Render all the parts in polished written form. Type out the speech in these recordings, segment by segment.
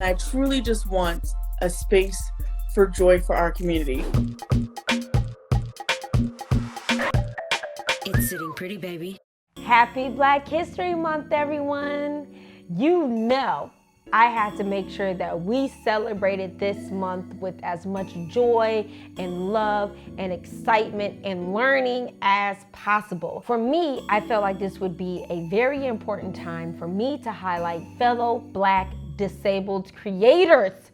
I truly just want a space for joy for our community. It's sitting pretty, baby. Happy Black History Month, everyone. You know, I had to make sure that we celebrated this month with as much joy and love and excitement and learning as possible. For me, I felt like this would be a very important time for me to highlight fellow Black disabled creators,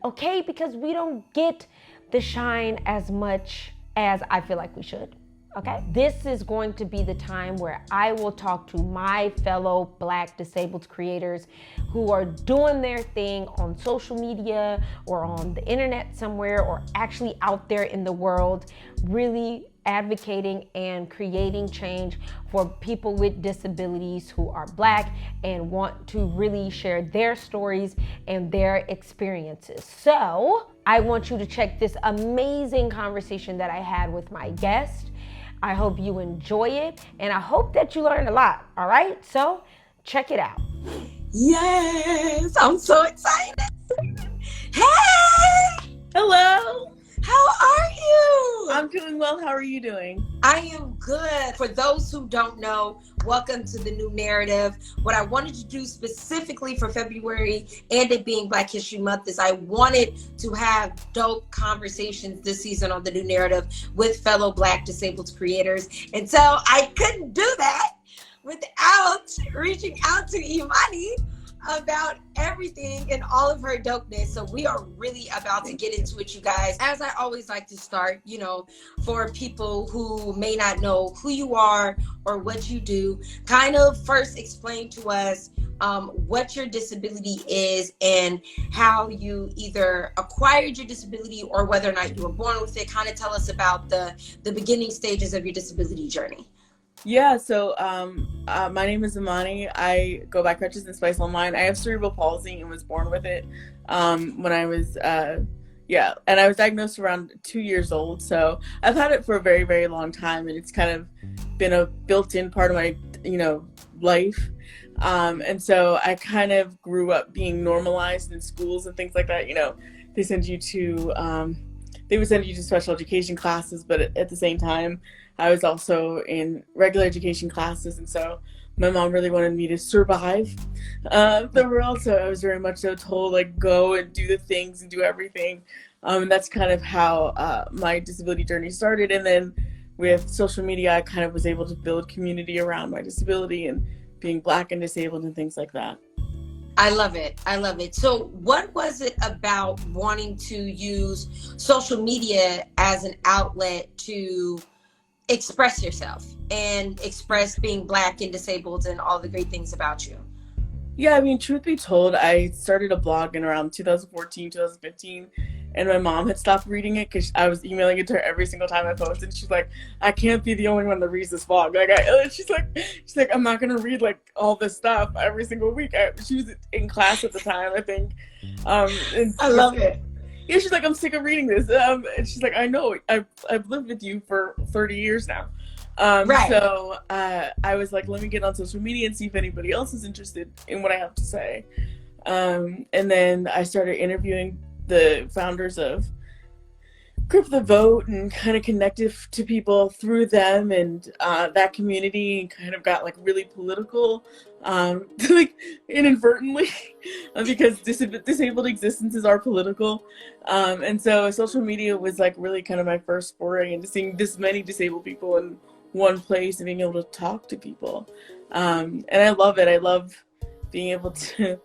okay? Because we don't get the shine as much as I feel like we should. Okay, this is going to be the time where I will talk to my fellow Black disabled creators who are doing their thing on social media or on the internet somewhere or actually out there in the world, really advocating and creating change for people with disabilities who are Black and want to really share their stories and their experiences. So I want you to check this amazing conversation that I had with my guest. I hope you enjoy it, and I hope that you learn a lot, all right? So, check it out. Yes, I'm so excited. Hey! Hello! How are you? I'm doing well. How are you doing? I am good. For those who don't know, welcome to the new narrative. What I wanted to do specifically for February and it being Black History Month is I wanted to have dope conversations this season on the new narrative with fellow Black disabled creators. And so I couldn't do that without reaching out to Imani about everything and all of her dopeness. So we are really about to get into it, you guys. As I always like to start, for people who may not know who you are or what you do, kind of first explain to us what your disability is and how you either acquired your disability or whether or not you were born with it. Kind of tell us about the beginning stages of your disability journey. Yeah, so my name is Imani. I go by crutches and Spice Online. I have cerebral palsy and was born with it when I was, and I was diagnosed around 2 years old. So I've had it for a very, very long time, and it's kind of been a built-in part of my, life. And so I kind of grew up being normalized in schools and things like that. They send you to, they would send you to special education classes, but at the same time, I was also in regular education classes, and so my mom really wanted me to survive the world, so I was very much so told, go and do the things and do everything, and that's kind of how my disability journey started. And then with social media, I kind of was able to build community around my disability and being Black and disabled and things like that. I love it. I love it. So what was it about wanting to use social media as an outlet to express yourself and express being Black and disabled and all the great things about you? Yeah, I mean, truth be told, I started a blog in around 2014, 2015, and my mom had stopped reading it because I was emailing it to her every single time I posted. And she's like, I can't be the only one that reads this blog. She's like, I'm not gonna read all this stuff every single week. She was in class at the time, I think. I love it. Yeah, she's like, I'm sick of reading this. And she's like, I know, I've lived with you for 30 years now. Right. So I was like, let me get on social media and see if anybody else is interested in what I have to say. And then I started interviewing the founders of Grip the Vote and kind of connected to people through them and that community, and kind of got really political, inadvertently, because disabled existences are political. And so social media was really kind of my first foray into seeing this many disabled people in one place and being able to talk to people. And I love it. I love being able to,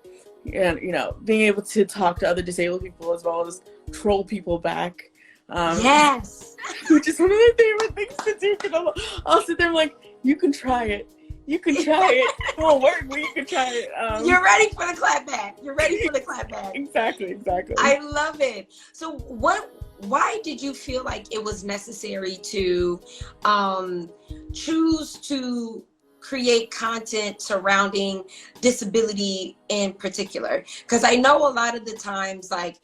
being able to talk to other disabled people as well as troll people back. Yes. Which is one of my favorite things to do, because I'll sit there and I'm like, you can try it. You can try it. It won't work, but you can try it. You're ready for the clap back. You're ready for the clap back. Exactly. I love it. So why did you feel like it was necessary to choose to create content surrounding disability in particular? Because I know a lot of the times, like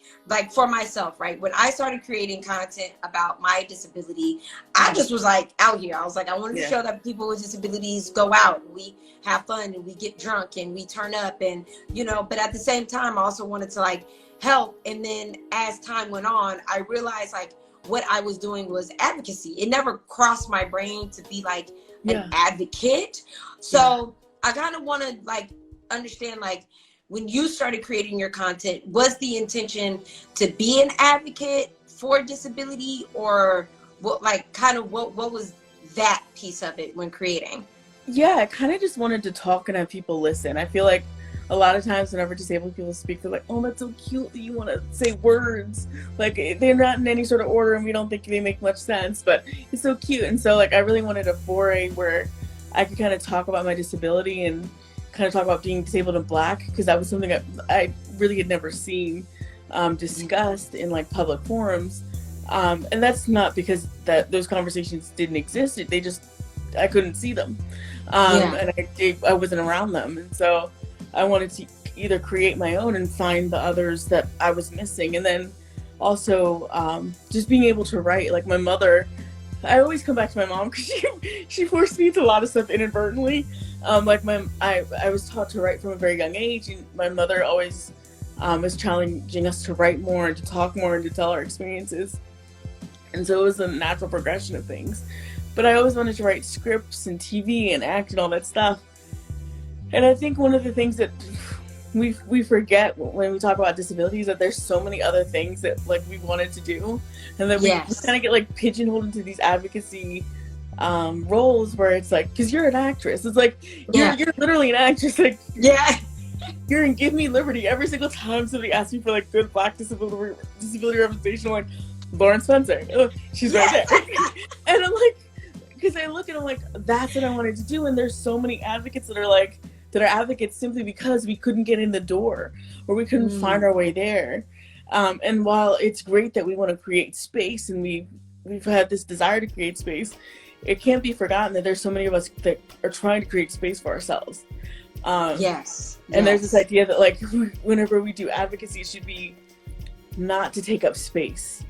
for myself, right, when I started creating content about my disability, I just was like out here. I was like, I wanted to show that people with disabilities go out and we have fun and we get drunk and we turn up, and you know, but at the same time I also wanted to like help. And then as time went on, I realized like what I was doing was advocacy. It never crossed my brain to be like an advocate. So I kind of want to like understand, like, when you started creating your content, was the intention to be an advocate for disability, or what, like kind of what was that piece of it when creating? Yeah, I kind of just wanted to talk and have people listen. I feel like a lot of times whenever disabled people speak, they're like, oh, that's so cute that you want to say words. Like, they're not in any sort of order and we don't think they make much sense, but it's so cute. And so like I really wanted a foray where I could kind of talk about my disability and kind of talk about being disabled and Black, because that was something I really had never seen discussed in like public forums. And that's not because that those conversations didn't exist. They just, I couldn't see them. And I wasn't around them. And so I wanted to either create my own and find the others that I was missing. And then also just being able to write. Like my mother, I always come back to my mom because she forced me into a lot of stuff inadvertently. Like I was taught to write from a very young age, and my mother always was challenging us to write more and to talk more and to tell our experiences. And so it was a natural progression of things. But I always wanted to write scripts and TV and act and all that stuff. And I think one of the things that we forget when we talk about disabilities, that there's so many other things that like we wanted to do, and that we kind of get like pigeonholed into these advocacy roles where it's like, because you're an actress, it's like you're literally an actress, like you're in Give Me Liberty. Every single time somebody asks me for like good Black disability representation, I'm like, Lauren Spencer, she's right there. And I'm like, because I look and I'm like, that's what I wanted to do. And there's so many advocates that are advocates simply because we couldn't get in the door or we couldn't find our way there. And while it's great that we want to create space and we've had this desire to create space, it can't be forgotten that there's so many of us that are trying to create space for ourselves. And there's this idea that like whenever we do advocacy, it should be not to take up space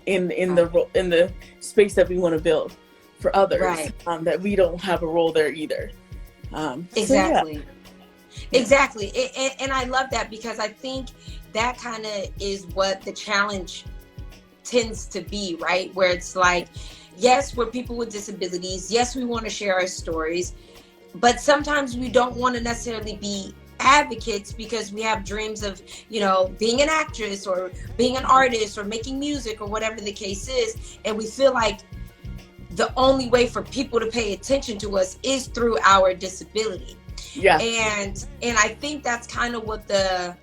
in the space that we want to build for others, that we don't have a role there either. Exactly. And I love that, because I think that kind of is what the challenge tends to be, right? Where it's like, yes, we're people with disabilities. Yes, we want to share our stories, but sometimes we don't want to necessarily be advocates because we have dreams of, you know, being an actress or being an artist or making music or whatever the case is. And we feel like the only way for people to pay attention to us is through our disability. And I think that's kind of what the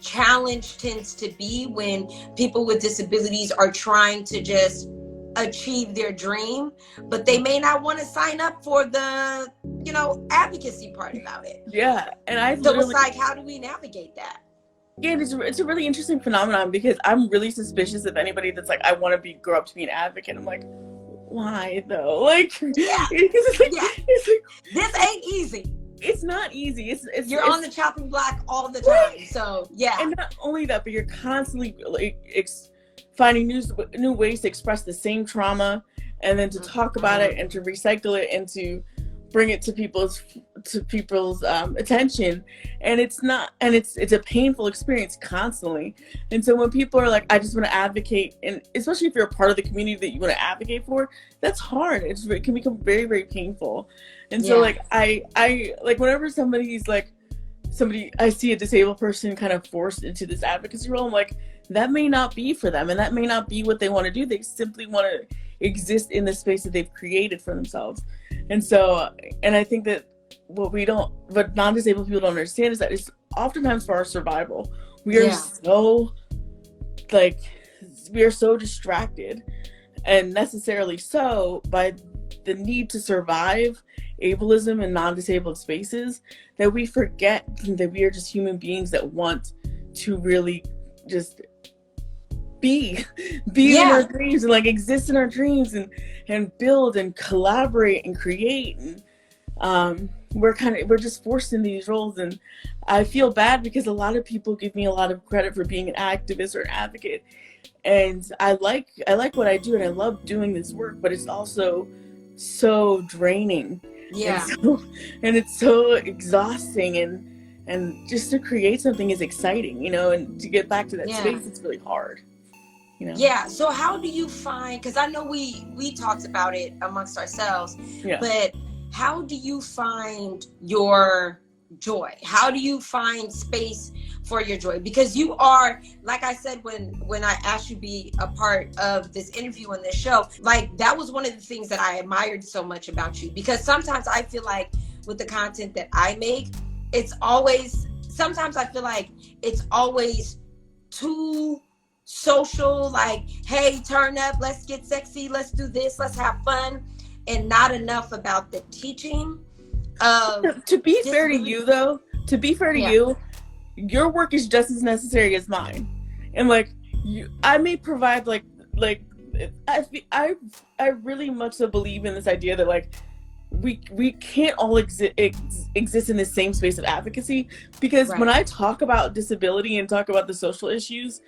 challenge tends to be when people with disabilities are trying to just achieve their dream, but they may not want to sign up for the, you know, advocacy part about it. And so it's like, how do we navigate that? It's a really interesting phenomenon, because I'm really suspicious of anybody that's like, I want to grow up to be an advocate. I'm like, why though? Like, it's like this ain't easy. It's not easy. You're on the chopping block all the time. So and not only that, but you're constantly like finding new ways to express the same trauma, and then to talk about it and to recycle it and to bring it to people's attention. And it's a painful experience constantly. And so when people are like, I just want to advocate, and especially if you're a part of the community that you want to advocate for, that's hard. It can become very, very painful. And so like I like whenever I see a disabled person kind of forced into this advocacy role, I'm like, that may not be for them, and that may not be what they want to do. They simply want to exist in the space that they've created for themselves. And so, and I think that what non-disabled people don't understand is that it's oftentimes for our survival. We are so distracted, and necessarily so, by the need to survive ableism in non-disabled spaces, that we forget that we are just human beings that want to really just be in Yeah. our dreams and like exist in our dreams and build and collaborate and create. And we're just forced into these roles, and I feel bad because a lot of people give me a lot of credit for being an activist or an advocate, and I like what I do and I love doing this work, but it's also so draining. Yeah. And it's so exhausting, and just to create something is exciting, you know, and to get back to that space, it's really hard, you know. Yeah. So how do you find, because I know we talked about it amongst ourselves, but how do you find your joy? How do you find space for your joy? Because you are, like I said, when I asked you to be a part of this interview on this show, like that was one of the things that I admired so much about you, because sometimes I feel like with the content that I make, sometimes I feel like it's always too social, like, hey, turn up, let's get sexy, let's do this, let's have fun, and not enough about the teaching of to be fair to you though, you, your work is just as necessary as mine. And like I may provide like I really much so believe in this idea that like we can't all exist in the same space of advocacy, because when I talk about disability and talk about the social issues,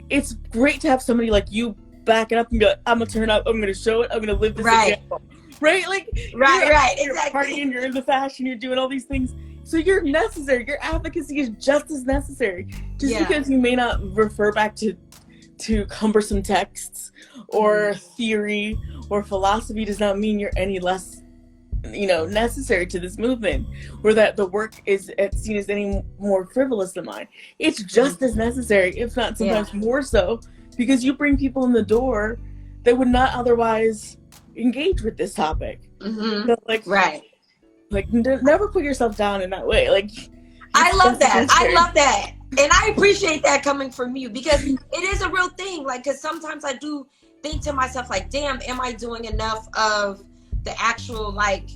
it's great to have somebody like you back it up and be like, I'm gonna turn up, I'm gonna show it, I'm gonna live this example. Right? Like you're partying, you're in the fashion, you're doing all these things. So you're necessary. Your advocacy is just as necessary. Just because you may not refer back to cumbersome texts or theory or philosophy does not mean you're any less, you know, necessary to this movement, or that the work is seen as any more frivolous than mine. It's just as necessary, if not sometimes more so, because you bring people in the door that would not otherwise engage with this topic. So, like, never put yourself down in that way. Like, I love that, and I appreciate that coming from you, because it is a real thing. Like, because sometimes I do think to myself, like, damn, am I doing enough of the actual like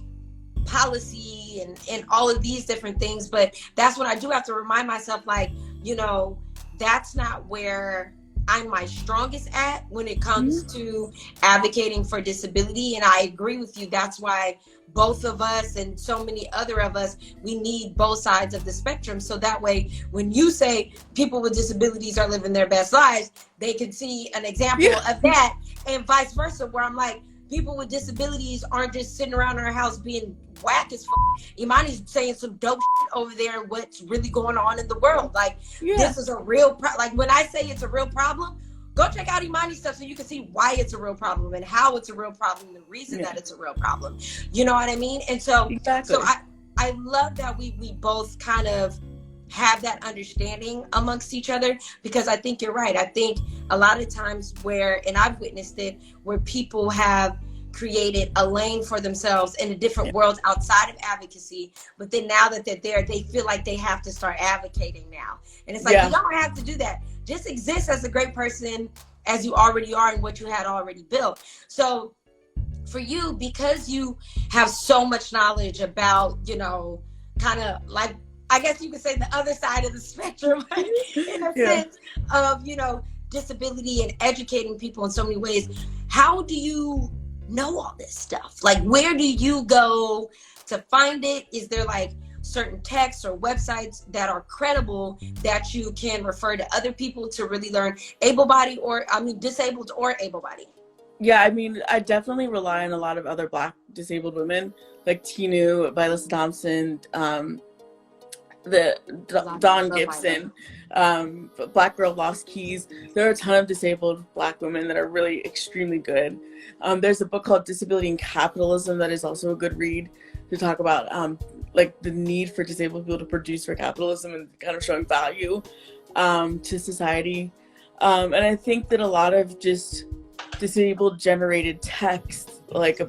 policy and all of these different things? But that's when I do have to remind myself, like, you know, that's not where I'm my strongest at when it comes to advocating for disability. And I agree with you. That's why both of us and so many other of us, we need both sides of the spectrum. So that way, when you say people with disabilities are living their best lives, they can see an example of that, and vice versa, where I'm like, people with disabilities aren't just sitting around our house being whack as f. Imani's saying some dope shit over there and what's really going on in the world. Like, this is a real like, when I say it's a real problem, go check out Imani's stuff so you can see why it's a real problem and how it's a real problem, the reason that it's a real problem. You know what I mean? And so, so I love that we both kind of have that understanding amongst each other, because I think you're right. I think a lot of times where, and I've witnessed it, where people have created a lane for themselves in a different world outside of advocacy, but then now that they're there, they feel like they have to start advocating now. And it's like, you don't have to do that. Just exist as a great person as you already are and what you had already built. So for you, because you have so much knowledge about, you know, kind of like, I guess you could say the other side of the spectrum, in a sense of, you know, disability and educating people in so many ways. How do you know all this stuff? Like, where do you go to find it? Is there like certain texts or websites that are credible that you can refer to other people to really learn able-bodied, or I mean disabled or able-bodied? Yeah, I mean, I definitely rely on a lot of other Black disabled women, like Tinu, Violet Thompson, Dawn Gibson, Black Girl Lost Keys. There are a ton of disabled Black women that are really extremely good. There's a book called Disability and Capitalism that is also a good read to talk about like the need for disabled people to produce for capitalism and kind of showing value to society. And I think that a lot of just disabled generated text, like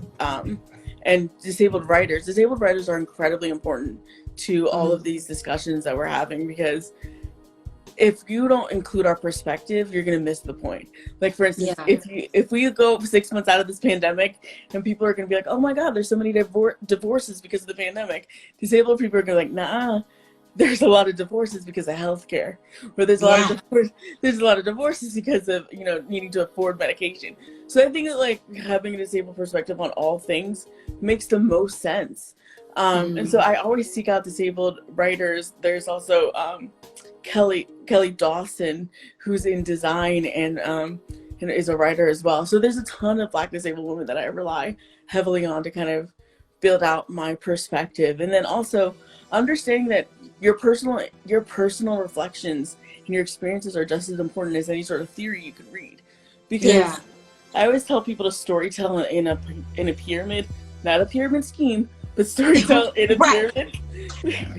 and disabled writers are incredibly important to all of these discussions that we're having, because if you don't include our perspective, you're going to miss the point. Like, for instance, if we go 6 months out of this pandemic and people are going to be like, oh my God, there's so many divorces because of the pandemic, disabled people are going to be like, nah, there's a lot of divorces because of healthcare, or there's a lot of there's a lot of divorces because of, you know, needing to afford medication. So I think that like having a disabled perspective on all things makes the most sense. And so I always seek out disabled writers. There's also Kelly Dawson, who's in design and is a writer as well. So there's a ton of Black disabled women that I rely heavily on to kind of build out my perspective. And then also understanding that your personal reflections and your experiences are just as important as any sort of theory you could read. Because I always tell people to storytell in a pyramid, not a pyramid scheme, but storytell in a pyramid.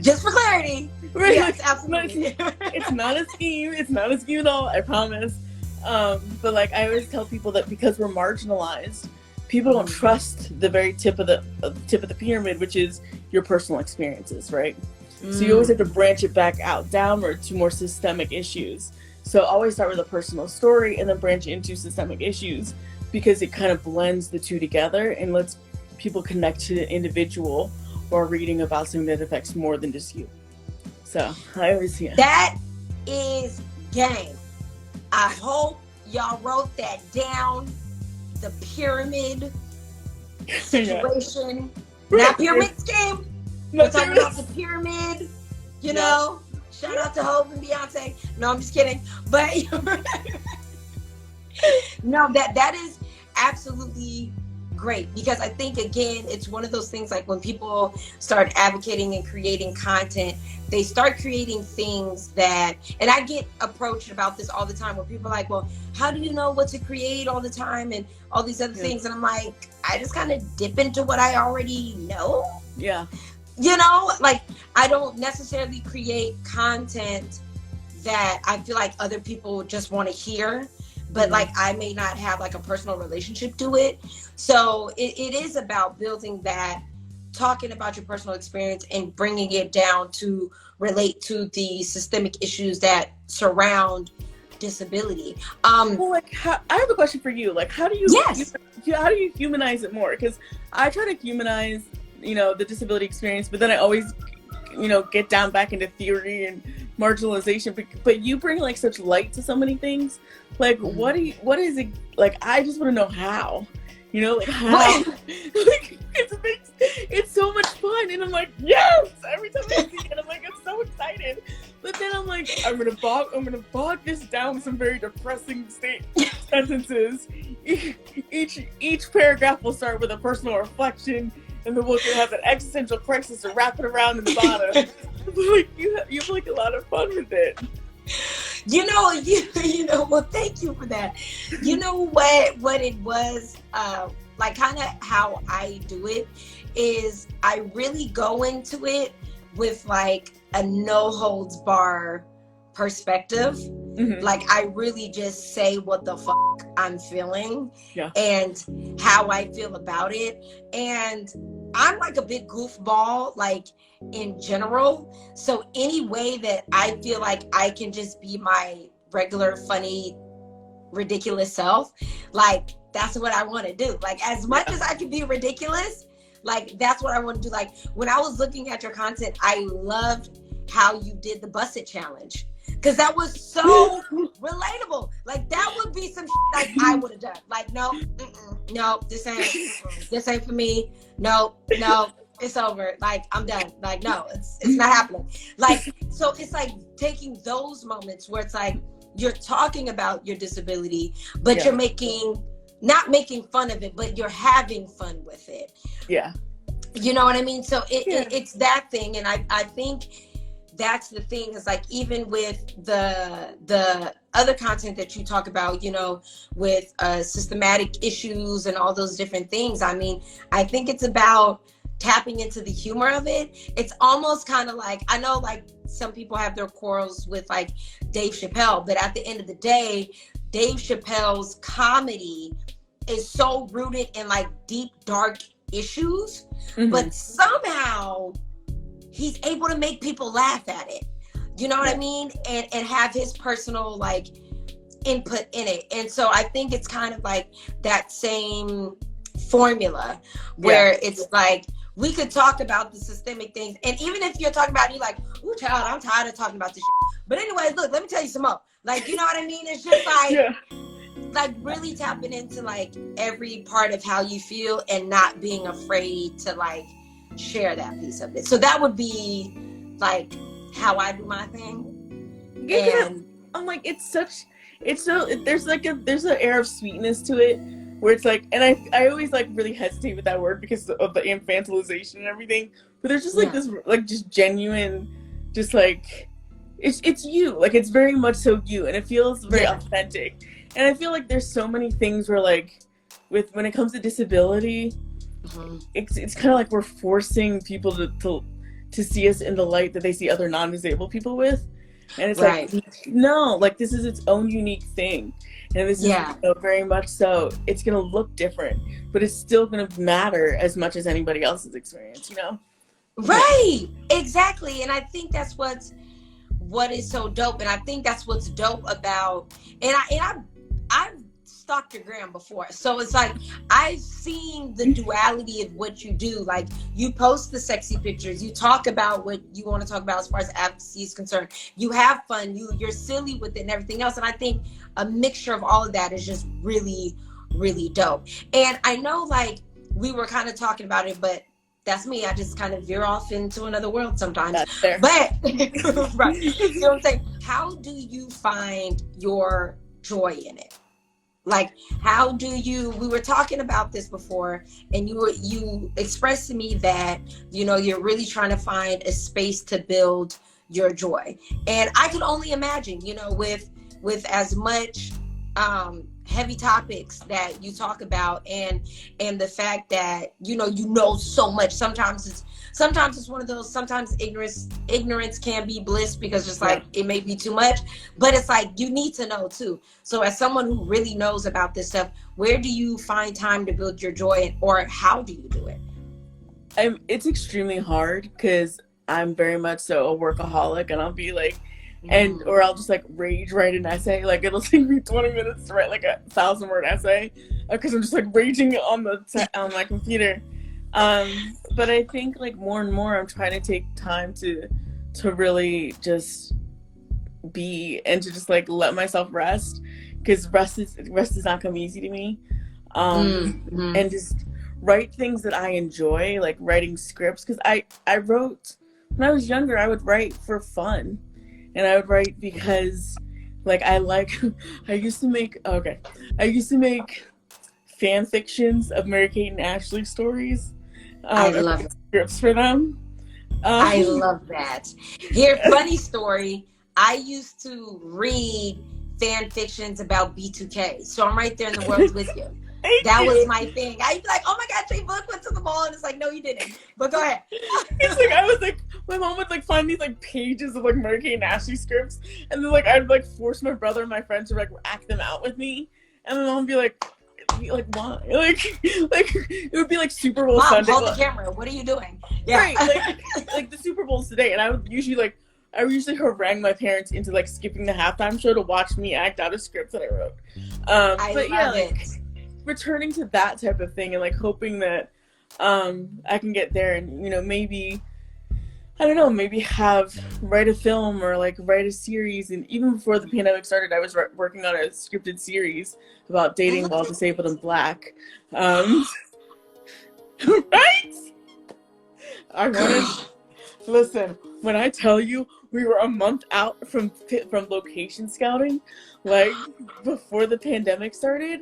Just for clarity. Right? Yes, absolutely. It's not a scheme. It's not a scheme at all, I promise. But like I always tell people that because we're marginalized, people don't trust the very tip of the pyramid, which is your personal experiences, right? So you always have to branch it back out downward to more systemic issues. So always start with a personal story and then branch into systemic issues, because it kind of blends the two together and lets people connect to the individual or reading about something that affects more than just you. So I always that is game. I hope y'all wrote that down. The pyramid situation, not pyramid scheme. We're talking about the pyramid, you know. Shout out to Hope and Beyonce. No, I'm just kidding. But no, that is absolutely great, because I think, again, it's one of those things like when people start advocating and creating content, they start creating things that, and I get approached about this all the time where people are like, well, how do you know what to create all the time and all these other things? And I'm like, I just kind of dip into what I already know. Yeah. You know, like I don't necessarily create content that I feel like other people just want to hear, but like I may not have like a personal relationship to it. So it is about building that, talking about your personal experience and bringing it down to relate to the systemic issues that surround disability. Well, like, I have a question for you. Like, how do you humanize it more? Because I try to humanize, you know, the disability experience, but then I always, you know, get down back into theory and marginalization. But you bring like such light to so many things. Like, what is it? Like, I just want to know how. You know, like how? Like, it's so much fun, and I'm like, yes! Every time I see it, I'm like, I'm so excited. But then I'm like, I'm gonna bog this down with some very depressing sentences. Each paragraph will start with a personal reflection, and then we'll have an existential crisis to wrap it around in the bottom. Like you have like a lot of fun with it. You know, well, thank you for that. You know what it was, like kind of how I do it is I really go into it with like a no holds bar perspective. Like I really just say what the fuck I'm feeling and how I feel about it. And I'm like a big goofball, like in general. So any way that I feel like I can just be my regular, funny, ridiculous self, like that's what I want to do. Like as much as I can be ridiculous, like that's what I want to do. Like when I was looking at your content, I loved how you did the Busset challenge. Because that was so relatable. Like that would be some like I would have done. Like no, this ain't for me. No, it's over. Like I'm done. Like no, it's not happening. Like so, it's like taking those moments where it's like you're talking about your disability, but you're not making fun of it, but you're having fun with it. Yeah, you know what I mean. So it's that thing, and I think. That's the thing is like even with the other content that you talk about, you know, with systematic issues and all those different things. I mean, I think it's about tapping into the humor of it. It's almost kind of like, I know like some people have their quarrels with like Dave Chappelle, but at the end of the day, Dave Chappelle's comedy is so rooted in like deep, dark issues, but somehow he's able to make people laugh at it. You know what I mean? And have his personal like input in it. And so I think it's kind of like that same formula where it's like we could talk about the systemic things. And even if you're talking about, you like, ooh, child, I'm tired of talking about this shit. But anyways, look, let me tell you some more. Like, you know what I mean? It's just like, Yeah. like really tapping into like every part of how you feel and not being afraid to like share that piece of it. So that would be like how I do my thing. Yeah, And I'm like, there's an air of sweetness to it where it's like, and I always like really hesitate with that word because of the infantilization and everything, but there's just like this like just genuine, just like it's you, like it's very much so you, and it feels very authentic. And I feel like there's so many things where like when it comes to disability, it's kind of like we're forcing people to see us in the light that they see other non-disabled people with. And it's like, no, like this is its own unique thing. And this is, you know, very much so, it's going to look different, but it's still going to matter as much as anybody else's experience, you know? Right. Exactly. And I think that's what is so dope. And I think that's what's dope about, I've stalked your gram before. So it's like, I've seen the duality of what you do. Like you post the sexy pictures, you talk about what you want to talk about as far as advocacy is concerned. You have fun, you're silly with it and everything else. And I think a mixture of all of that is just really, really dope. And I know like we were kind of talking about it, but that's me. I just kind of veer off into another world sometimes. That's fair. But right. You know what I'm saying? How do you find your joy in it? Like, how do you, we were talking about this before, and you expressed to me that, you know, you're really trying to find a space to build your joy. And I can only imagine, you know, with as much heavy topics that you talk about, and the fact that, you know so much. Sometimes it's one of those, sometimes ignorance can be bliss, because just like it may be too much, but it's like you need to know too. So as someone who really knows about this stuff, where do you find time to build your joy, or how do you do it? It's extremely hard because I'm very much so a workaholic, and I'll be like, or I'll just like rage write an essay. Like it'll take me 20 minutes to write like a 1,000-word essay because I'm just like raging on my computer. But I think like more and more I'm trying to take time to really just be, and to just like let myself rest, because rest is not gonna be easy to me. And just write things that I enjoy, like writing scripts, because I wrote when I was younger. I would write for fun. And I would write because, like, I used to make fan fictions of Mary-Kate and Ashley stories. I love scripts for them. I love that. Here, funny story. I used to read fan fictions about B2K. So I'm right there in the world with you. That was my thing. I'd be like, oh my God, Trey Book went to the mall. And it's like, no, you didn't. But go ahead. It's like, I was like, my mom would like find these like pages of like Mary-Kate and Ashley scripts. And then like, I'd like force my brother and my friends to like act them out with me. And my mom would be like, why? Like it would be like Super Bowl Mom, Sunday. hold the camera. What are you doing? Yeah. Right. Like the Super Bowl's today. And I would usually harangue my parents into like skipping the halftime show to watch me act out a script that I wrote. I but love yeah, it. like, returning to that type of thing, and like hoping that I can get there, and, you know, maybe, I don't know, maybe write a film or like write a series. And even before the pandemic started, I was working on a scripted series about dating while disabled and Black. Right? I wanted, listen, when I tell you we were a month out from location scouting, like before the pandemic started.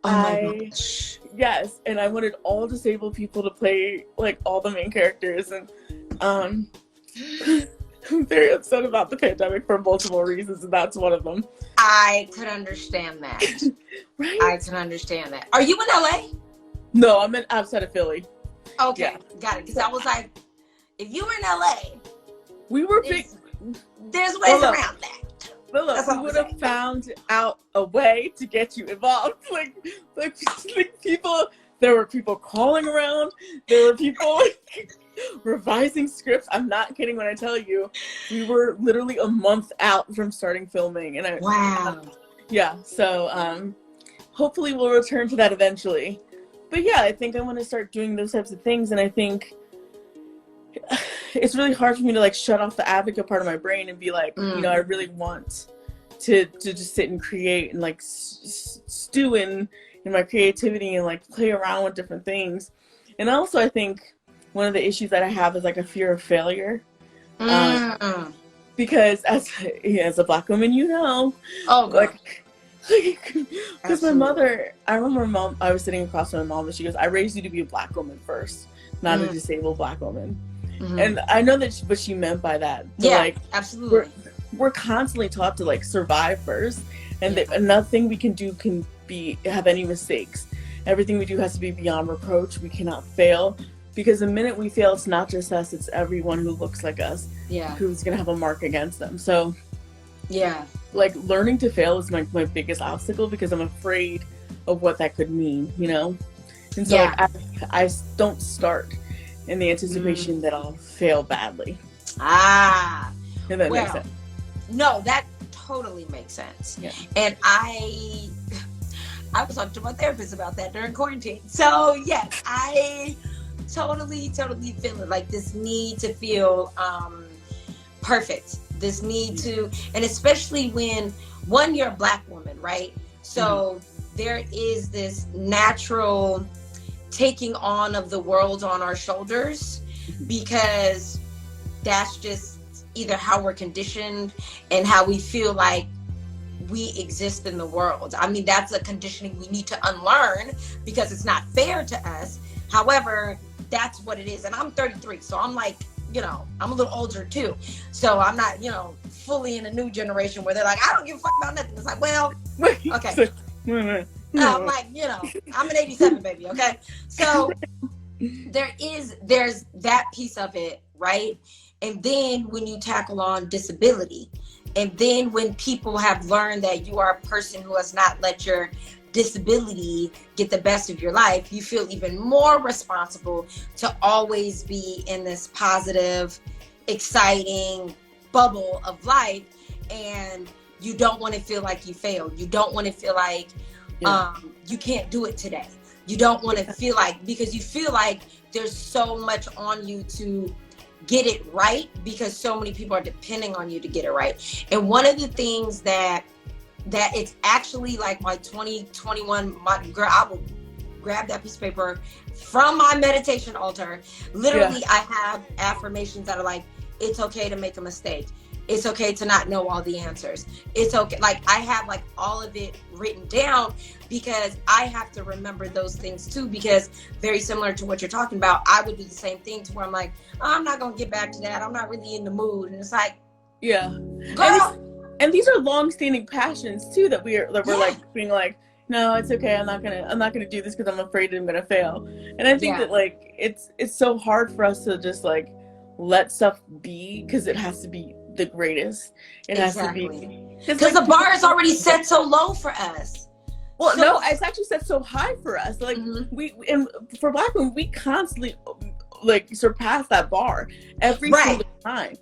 Oh my gosh. Yes, and I wanted all disabled people to play like all the main characters, and I'm very upset about the pandemic for multiple reasons, and that's one of them. I could understand that. Right? I can understand that. Are you in LA? No, I'm outside of Philly. Okay, got it. Because I was like, if you were in LA, we were there's ways around that. Look, we would have found out a way to get you involved. Like people, there were people calling around. There were people revising scripts. I'm not kidding when I tell you, we were literally a month out from starting filming. And wow. Yeah. So hopefully we'll return to that eventually. But yeah, I think I want to start doing those types of things. And I think it's really hard for me to like shut off the advocate part of my brain and be like, you know, I really want to just sit and create and like stew in my creativity and like play around with different things. And also I think one of the issues that I have is like a fear of failure. Because as a Black woman, you know, like because my mother, I remember I was sitting across from my mom and she goes, I raised you to be a Black woman first, not a disabled Black woman. And I know that what she meant by that. So like, absolutely. We're constantly taught to like survive first, and nothing we can do can have any mistakes. Everything we do has to be beyond reproach. We cannot fail, because the minute we fail, it's not just us, it's everyone who looks like us who's gonna have a mark against them. So like learning to fail is my biggest obstacle, because I'm afraid of what that could mean, you know. And so like, I don't start in the anticipation that I'll fail badly. If that makes sense. No, that totally makes sense. And I was talking to my therapist about that during quarantine. So yes, I totally feel it, like this need to feel perfect, this need to, and especially when you're a Black woman, right? So there is this natural taking on of the world on our shoulders, because that's just either how we're conditioned and how we feel like we exist in the world. I mean, that's a conditioning we need to unlearn, because it's not fair to us. However, that's what it is. And I'm 33, so I'm like, you know, I'm a little older too. So I'm not, you know, fully in a new generation where they're like, I don't give a fuck about nothing. It's like, well, okay. I'm like, you know, I'm an 87 baby, okay? So there's that piece of it, right? And then when you tackle on disability, and then when people have learned that you are a person who has not let your disability get the best of your life, you feel even more responsible to always be in this positive, exciting bubble of life. And you don't want to feel like you failed. You don't want to feel like you can't do it today. You don't want to feel like, because you feel like there's so much on you to get it right, because so many people are depending on you to get it right. And one of the things that it's actually like my 2021, girl, I will grab that piece of paper from my meditation altar. Literally, I have affirmations that are like, it's okay to make a mistake. It's okay to not know all the answers. It's okay. Like, I have like all of it written down, because I have to remember those things too, because very similar to what you're talking about, I would do the same thing, to where I'm like, oh, I'm not going to get back to that. I'm not really in the mood. And it's like, girl. And these are long-standing passions too, that we're like being like, no, it's okay. I'm not gonna do this because I'm afraid I'm gonna fail. And I think that like it's so hard for us to just like let stuff be, because it has to be the greatest. It has to be, because like, the bar is already set so low for us. Well, so, no, it's actually set so high for us. Like we, and for Black women, we constantly like surpass that bar every single time.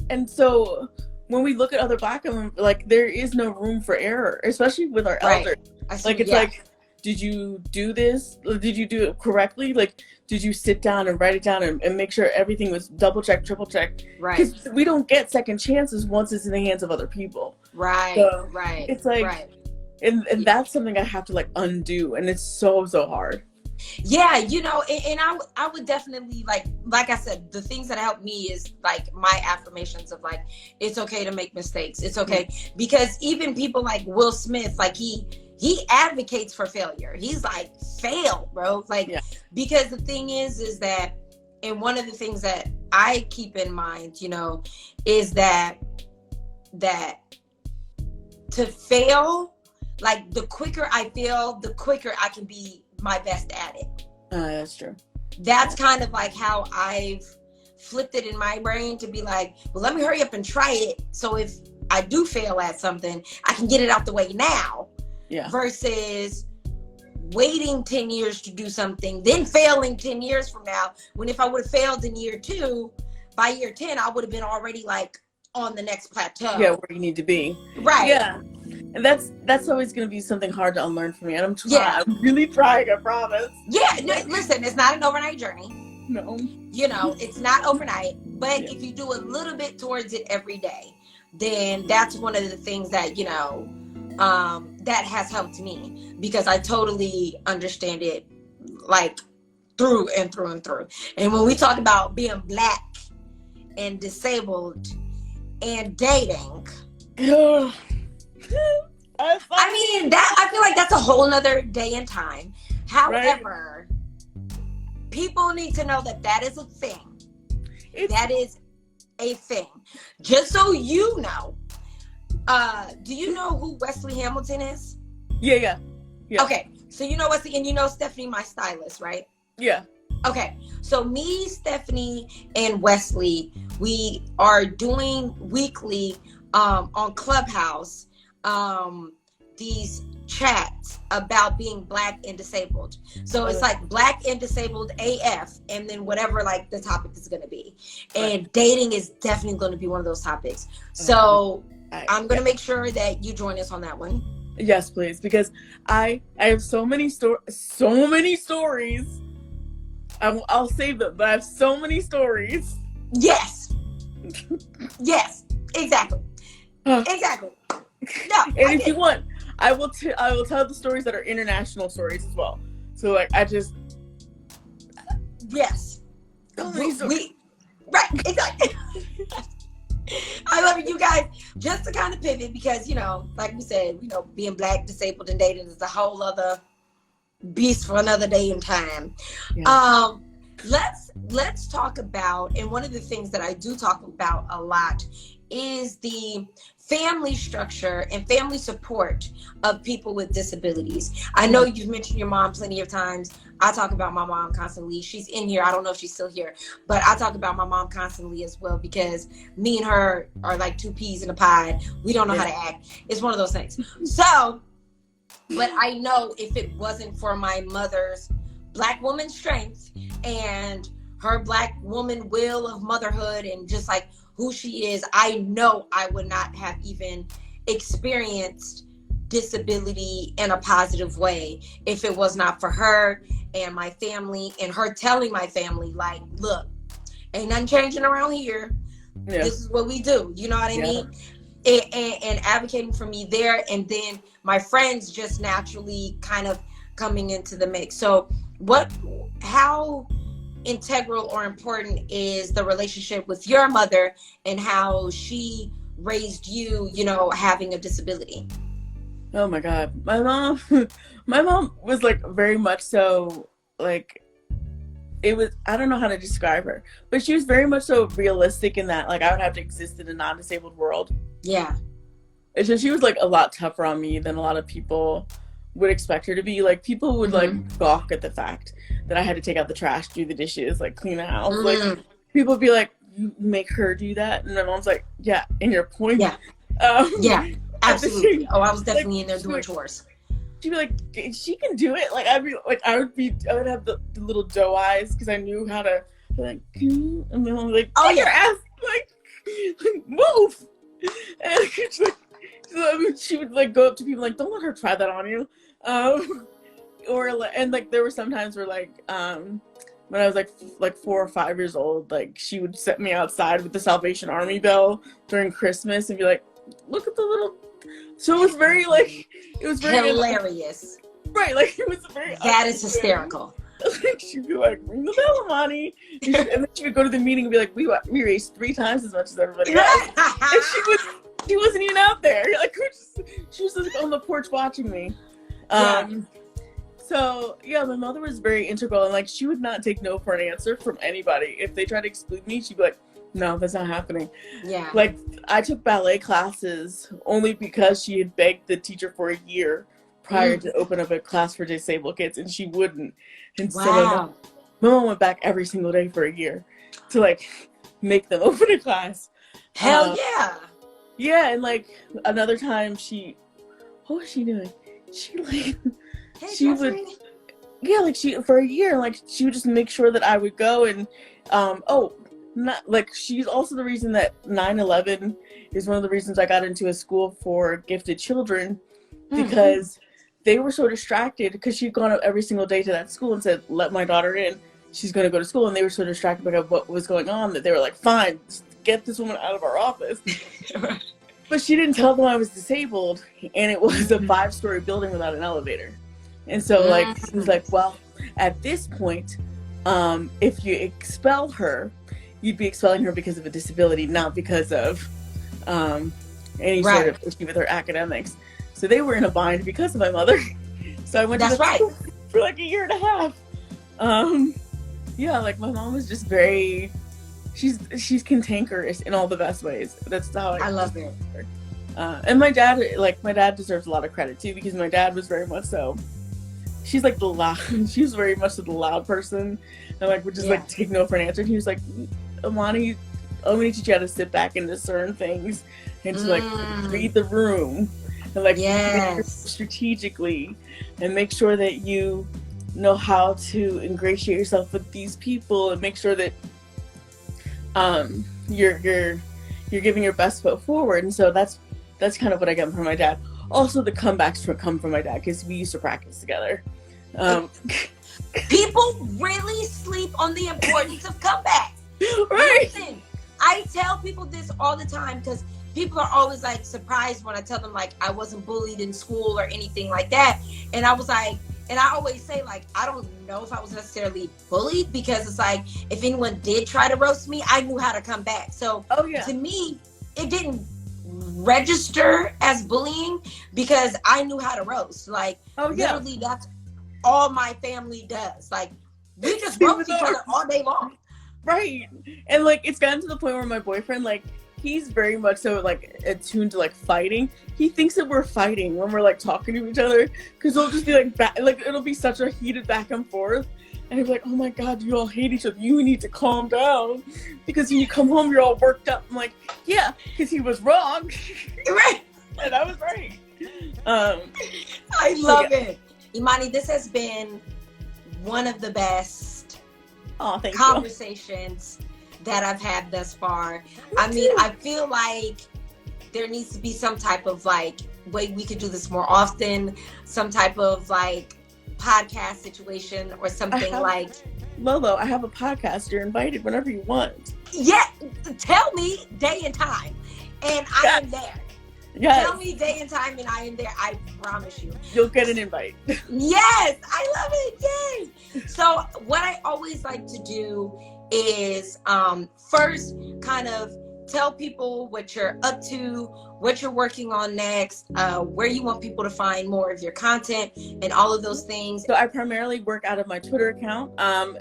And so when we look at other Black women, like there is no room for error, especially with our elders. Like it's like, did you do this? Did you do it correctly? Like, did you sit down and write it down and make sure everything was double checked, triple checked? Because we don't get second chances once it's in the hands of other people. So it's like, and that's something I have to like undo, and it's so hard. Yeah, you know, and I would definitely like I said, the things that help me is like my affirmations of like, it's okay to make mistakes. It's okay. Because even people like Will Smith, like he advocates for failure. He's like, fail, bro. Like, because the thing is that, and one of the things that I keep in mind, you know, is that to fail, like the quicker I fail, the quicker I can be my best at it. That's true. That's kind of like how I've flipped it in my brain, to be like, well, let me hurry up and try it. So if I do fail at something, I can get it out the way now. Versus waiting 10 years to do something, then failing 10 years from now, when if I would have failed in year 2, by year 10, I would have been already like on the next plateau. Yeah, where you need to be. Yeah. And that's always going to be something hard to unlearn for me. And I'm trying. I'm really trying, I promise. Yeah, no, listen, it's not an overnight journey. No. You know, it's not overnight, but Yeah. if you do a little bit towards it every day, then that's one of the things that, you know, that has helped me, because I totally understand it, like, through and through and through. And when we talk about being Black and disabled and dating, I mean, that, I feel like that's a whole nother day and time. However, people need to know that that is a thing. That is a thing. Just so you know, do you know who Wesley Hamilton is? Yeah. Okay, so you know Wesley, and you know Stephanie, my stylist, right? Yeah. Okay, so me, Stephanie, and Wesley, we are doing weekly on Clubhouse these chats about being Black and disabled. So it's like Black and disabled AF, and then whatever like the topic is going to be. And dating is definitely going to be one of those topics. So I'm going to make sure that you join us on that one. Yes, please, because I have so many stories. I'll save them, but I have so many stories. Yes. Yes. Exactly. Exactly. No. And if you want, I will tell the stories that are international stories as well. So like yes. Right, exactly. I love it, you guys. Just to kind of pivot, because, you know, like we said, you know, being Black, disabled, and dating is a whole other beast for another day and time. Yeah. Let's talk about, and one of the things that I do talk about a lot is the family structure and family support of people with disabilities. I know you've mentioned your mom plenty of times. I talk about my mom constantly. She's in here. I don't know if she's still here, but I talk about my mom constantly as well, because me and her are like two peas in a pod. We don't know how to act. It's one of those things. So, but I know if it wasn't for my mother's Black woman strength and her Black woman will of motherhood and just like who she is, I know I would not have even experienced disability in a positive way if it was not for her and my family, and her telling my family, like, look, ain't nothing changing around here. Yeah. This is what we do. You know what I mean? And advocating for me there. And then my friends just naturally kind of coming into the mix. So how integral or important is the relationship with your mother and how she raised you, you know, having a disability? Oh my God. My mom was like very much so like, it was, I don't know how to describe her, but she was very much so realistic in that like I would have to exist in a non-disabled world. Yeah. And so she was like a lot tougher on me than a lot of people would expect her to be. Like people would like balk at the fact that I had to take out the trash, do the dishes, like clean the house. Like people would be like, you make her do that? And my mom's like, yeah, and you're pointing. Yeah, absolutely. Oh, I was definitely like, in there doing chores. She'd be like, she can do it. Like I would have the little doe eyes because I knew how to like, and then I'm like, oh, your ass, like move. And she would like go up to people like, don't let her try that on you. And like there were some times where like when I was like 4 or 5 years old, like she would set me outside with the Salvation Army bell during Christmas and be like, look at the little. So it was very like, it was very hilarious. Right, like it was very. That is hysterical. She'd be like, ring the bell, Imani. And then she would go to the meeting and be like, we raced 3 times as much as everybody else. And she wasn't even out there. Like she was just on the porch watching me. So yeah, my mother was very integral, and like she would not take no for an answer from anybody. If they tried to exclude me, she'd be like, no, that's not happening. Yeah. Like I took ballet classes only because she had begged the teacher for a year prior to open up a class for disabled kids, and she wouldn't. And so my mom went back every single day for a year to like make them open a class. Hell yeah. Yeah, and like another time what was she doing? She like she would like she for a year like she would just make sure that I would go, and not like she's also the reason that 9/11 is one of the reasons I got into a school for gifted children, because they were so distracted because she'd gone up every single day to that school and said, let my daughter in, she's going to go to school, and they were so distracted by what was going on that they were like, fine, just get this woman out of our office. But she didn't tell them I was disabled, and it was a 5-story building without an elevator. And so like she was like, well, at this point, if you expel her, you'd be expelling her because of a disability, not because of any sort of issue with her academics. So they were in a bind because of my mother. So I went to school for like a year and a half. Yeah, like my mom was just very, she's cantankerous in all the best ways. That's how I love it. And my dad deserves a lot of credit too, because my dad was very much so. She's like she was very much the loud person, and like would just like take no for an answer. And he was like, Imani, I'm gonna teach you how to sit back and discern things, and to like read the room, and like strategically, and make sure that you know how to ingratiate yourself with these people, and make sure that you're giving your best foot forward. And so that's kind of what I get from my dad. Also, the comebacks come from my dad, because we used to practice together. People really sleep on the importance of comebacks. Right. Listen, I tell people this all the time, because people are always like surprised when I tell them like I wasn't bullied in school or anything like that. And I was like, and I always say like, I don't know if I was necessarily bullied, because it's like, if anyone did try to roast me, I knew how to come back. So to me, it didn't register as bullying, because I knew how to roast. Like literally that's all my family does. Like we just roast each other all day long. Right. And like it's gotten to the point where my boyfriend, like, he's very much so like attuned to like fighting. He thinks that we're fighting when we're like talking to each other, because it'll just be like it'll be such a heated back and forth, and he'll be like, oh my god, you all hate each other, you need to calm down, because when you come home you're all worked up. I'm like, yeah, because he was wrong. Right. And I was right. I love it. Imani, this has been one of the best conversations that I've had thus far. I mean, I feel like there needs to be some type of like way we could do this more often, some type of like podcast situation or something like. Lolo, I have a podcast. You're invited whenever you want. Yeah, tell me day and time, and I am there. Yes. Tell me day and time, and I am there. I promise you. You'll get an invite. Yes, I love it. Yay! So what I always like to do is first kind of tell people what you're up to, what you're working on next, where you want people to find more of your content, and all of those things. So I primarily work out of my Twitter account.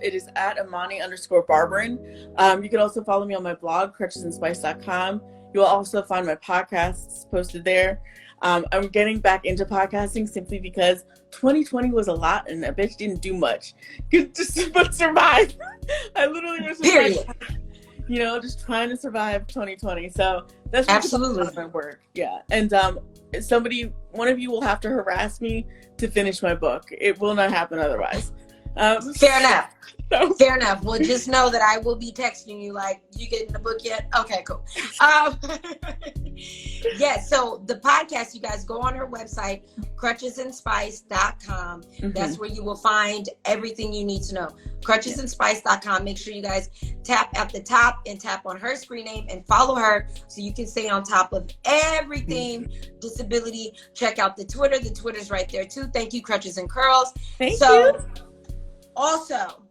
It is at Imani_Barbarin. You can also follow me on my blog, crutchesandspice.com. You'll also find my podcasts posted there. I'm getting back into podcasting simply because 2020 was a lot and a bitch didn't do much. Just but survive. I literally was just trying to survive 2020. So that's absolutely my work. Yeah. And one of you will have to harass me to finish my book. It will not happen otherwise. Fair enough. Fair enough. Well, just know that I will be texting you like, you getting the book yet? Okay, cool. Yeah, so the podcast, you guys go on her website, crutchesandspice.com. That's where you will find everything you need to know. Crutchesandspice.com. Make sure you guys tap at the top and tap on her screen name and follow her so you can stay on top of everything disability. Check out the Twitter. The Twitter's right there too. Thank you, Crutches and Curls. Thank you. Also,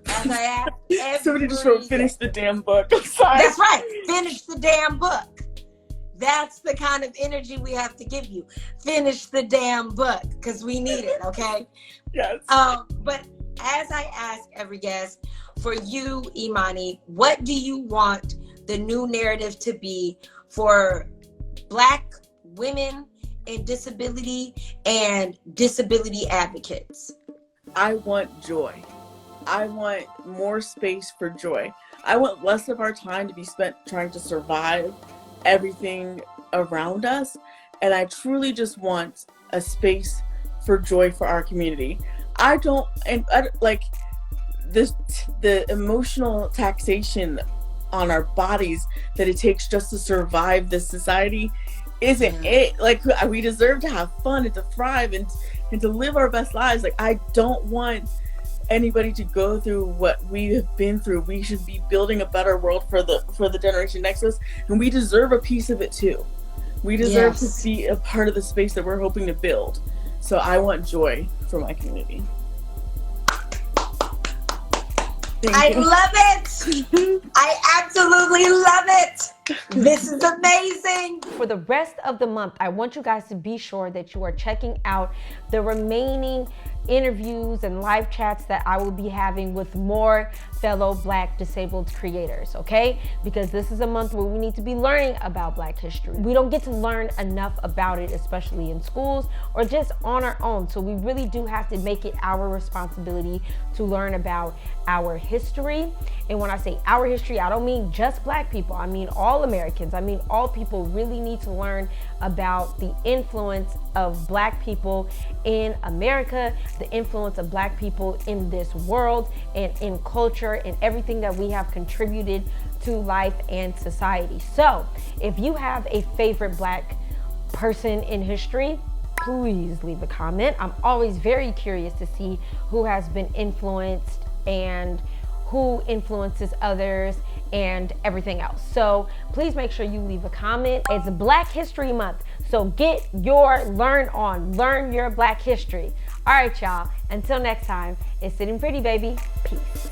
as I ask somebody just wrote, finish the damn book. I'm sorry. That's right. Finish the damn book. That's the kind of energy we have to give you. Finish the damn book, because we need it, okay? Yes. But as I ask every guest, for you, Imani, what do you want the new narrative to be for Black women in disability and disability advocates? I want joy. I want more space for joy. I want less of our time to be spent trying to survive everything around us. And I truly just want a space for joy for our community. I like this, the emotional taxation on our bodies that it takes just to survive this society isn't it. Like, we deserve to have fun and to thrive and to live our best lives. Like, I don't want anybody to go through what we have been through. We should be building a better world for the generation next to us, and we deserve a piece of it too. We deserve to be a part of the space that we're hoping to build. So I want joy for my community. I love it. I absolutely love it. This is amazing. For the rest of the month, I want you guys to be sure that you are checking out the remaining interviews and live chats that I will be having with more fellow Black disabled creators, okay? Because this is a month where we need to be learning about Black history. We don't get to learn enough about it, especially in schools or just on our own. So we really do have to make it our responsibility to learn about our history. And when I say our history, I don't mean just Black people. I mean all Americans. I mean all people really need to learn about the influence of Black people in America, the influence of Black people in this world and in culture and everything that we have contributed to life and society. So if you have a favorite Black person in history, please leave a comment. I'm always very curious to see who has been influenced and who influences others and everything else. So please make sure you leave a comment. It's Black History Month, so get your learn on. Learn your Black history. All right, y'all. Until next time, it's Sitting Pretty, baby. Peace.